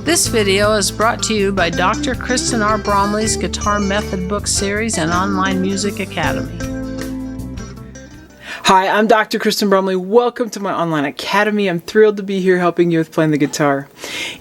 This video is brought to you by Dr. Kristen R. Bromley's Guitar Method Book Series and Online Music Academy. Hi, I'm Dr. Kristen Bromley. Welcome to my online academy. I'm thrilled to be here helping you with playing the guitar.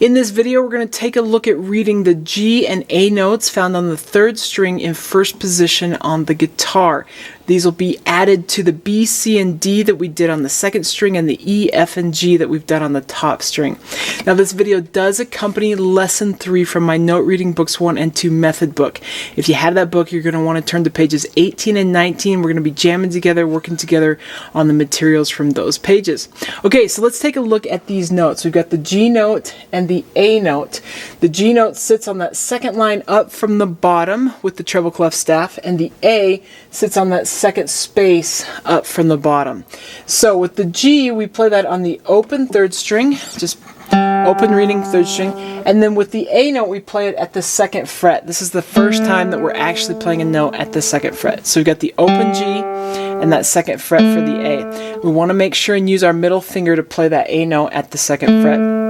In this video, we're going to take a look at reading the G and A notes found on the third string in first position on the guitar. These will be added to the B, C, and D that we did on the second string and the E, F, and G that we've done on the top string. Now this video does accompany lesson 3 from my Note Reading Books 1 and 2 method book. If you have that book, you're going to want to turn to pages 18 and 19. We're going to be jamming together, working together on the materials from those pages. Okay, so let's take a look at these notes. We've got the G note and the A note. The G note sits on that second line up from the bottom with the treble clef staff, and the A sits on that second space up from the bottom. So with the G, we play that on the open third string, just open reading third string, and then with the A note we play it at the second fret. This is the first time that we're actually playing a note at the second fret. So we've got the open G and that second fret for the A. We want to make sure and use our middle finger to play that A note at the second fret.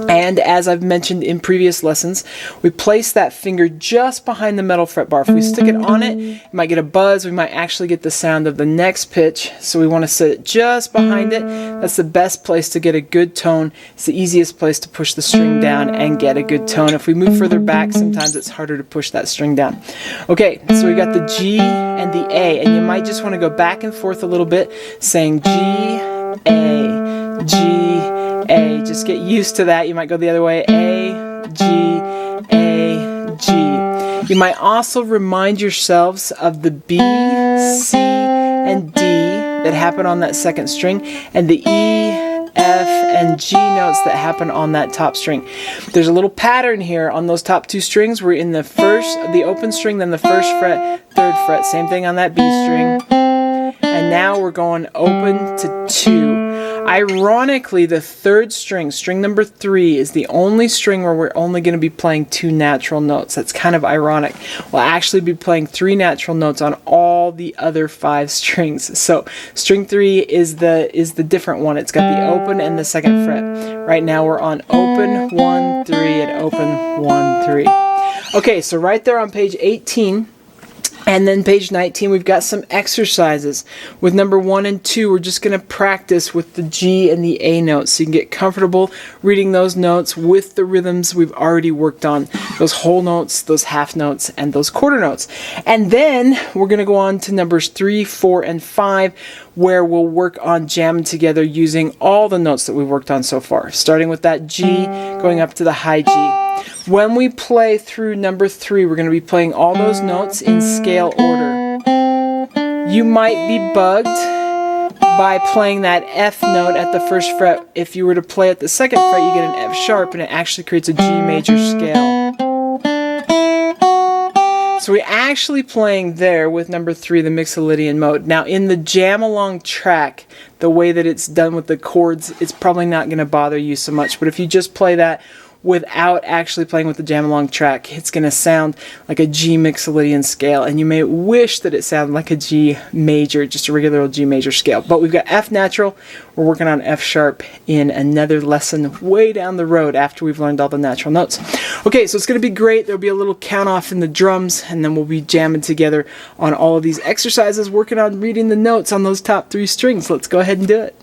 And as I've mentioned in previous lessons, we place that finger just behind the metal fretbar. If we stick it on it, you might get a buzz. We might actually get the sound of the next pitch. So we want to set it just behind it. That's the best place to get a good tone. It's the easiest place to push the string down and get a good tone. If we move further back, sometimes it's harder to push that string down. Okay, so we got the G and the A, and you might just want to go back and forth a little bit, saying G, A, G, A. Just get used to that. You might go the other way. A, G, A, G. You might also remind yourselves of the B, C, and D that happen on that second string, and the E, F, and G notes that happen on that top string. There's a little pattern here on those top two strings. We're in the open string, then the first fret, third fret. Same thing on that B string. And now we're going open to 2. Ironically, the third string, string number 3, is the only string where we're only going to be playing 2 natural notes. That's kind of ironic. We'll actually be playing 3 natural notes on all the other 5 strings. So string 3 is the different one. It's got the open and the second fret. Right now we're on open 1, 3 and open 1, 3. Okay, so right there on page 18. And then page 19, we've got some exercises. With number 1 and 2, we're just going to practice with the G and the A notes so you can get comfortable reading those notes with the rhythms we've already worked on. Those whole notes, those half notes, and those quarter notes. And then we're going to go on to numbers 3, 4, and 5, where we'll work on jamming together using all the notes that we've worked on so far. Starting with that G, going up to the high G. When we play through number 3, we're going to be playing all those notes in scale order. You might be bugged by playing that F note at the first fret. If you were to play at the second fret, you get an F sharp, and it actually creates a G major scale. So we're actually playing there with number 3, the Mixolydian mode. Now in the jam along track, the way that it's done with the chords, it's probably not going to bother you so much. But if you just play that without actually playing with the jam along track, it's going to sound like a G Mixolydian scale, and you may wish that it sounded like a G major, just a regular old G major scale. But we've got F natural. We're working on F sharp in another lesson way down the road after we've learned all the natural notes. Okay, so it's going to be great. There'll be a little count off in the drums, and then we'll be jamming together on all of these exercises, working on reading the notes on those top 3 strings. Let's go ahead and do it.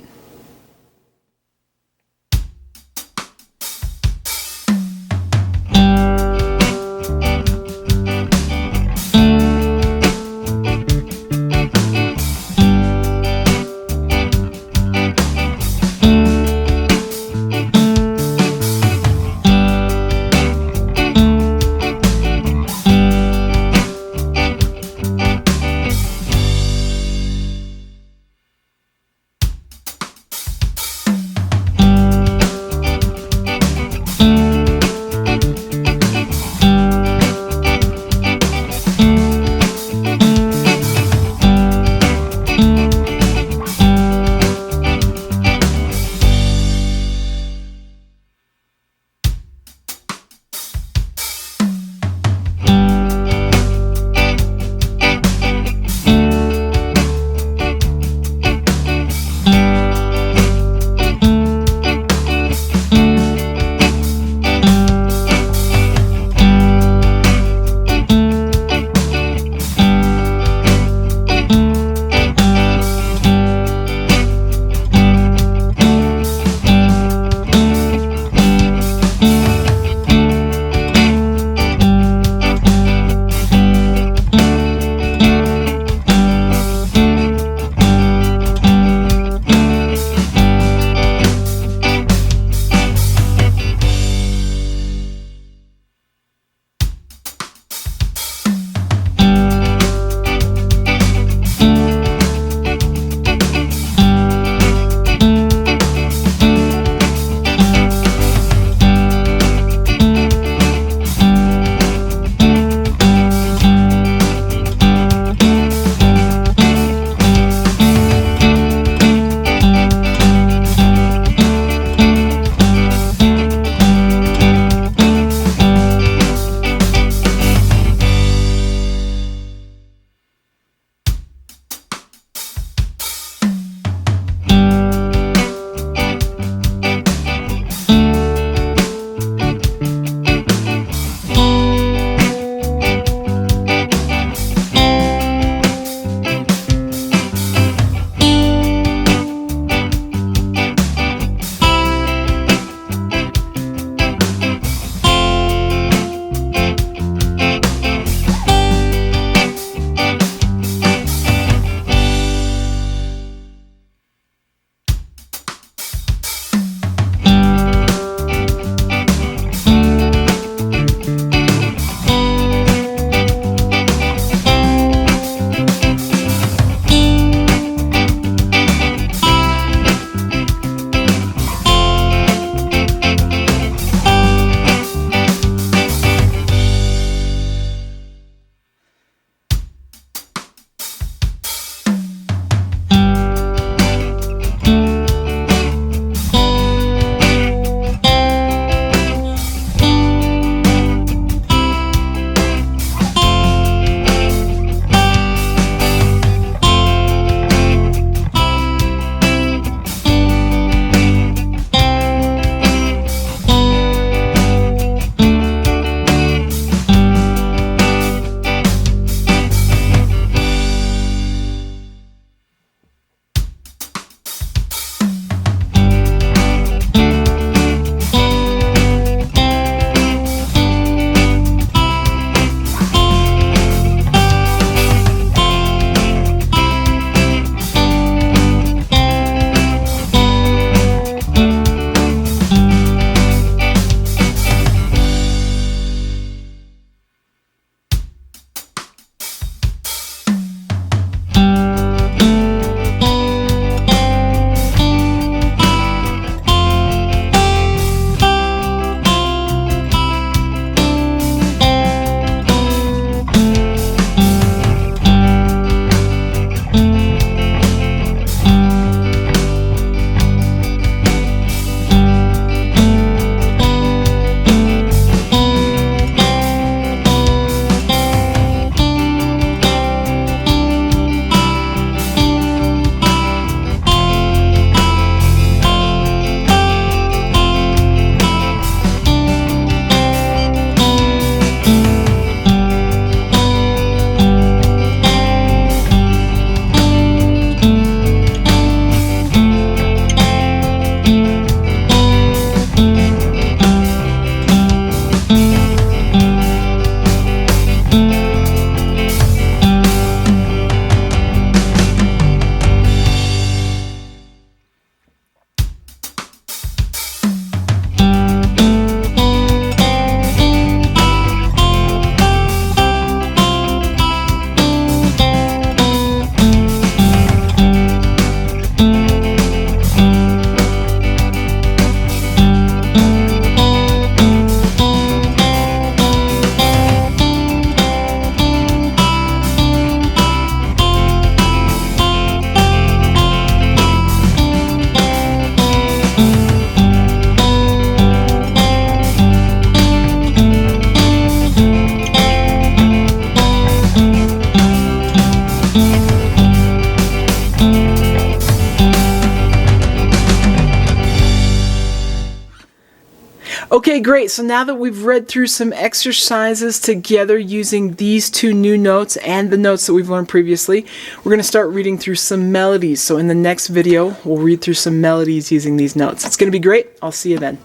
Okay, great. So now that we've read through some exercises together using these two new notes and the notes that we've learned previously, we're going to start reading through some melodies. So in the next video, we'll read through some melodies using these notes. It's going to be great. I'll see you then.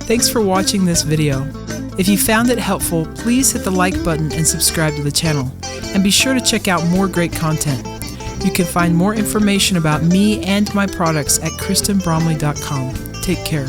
Thanks for watching this video. If you found it helpful, please hit the like button and subscribe to the channel. And be sure to check out more great content. You can find more information about me and my products at KristenBromley.com. Take care.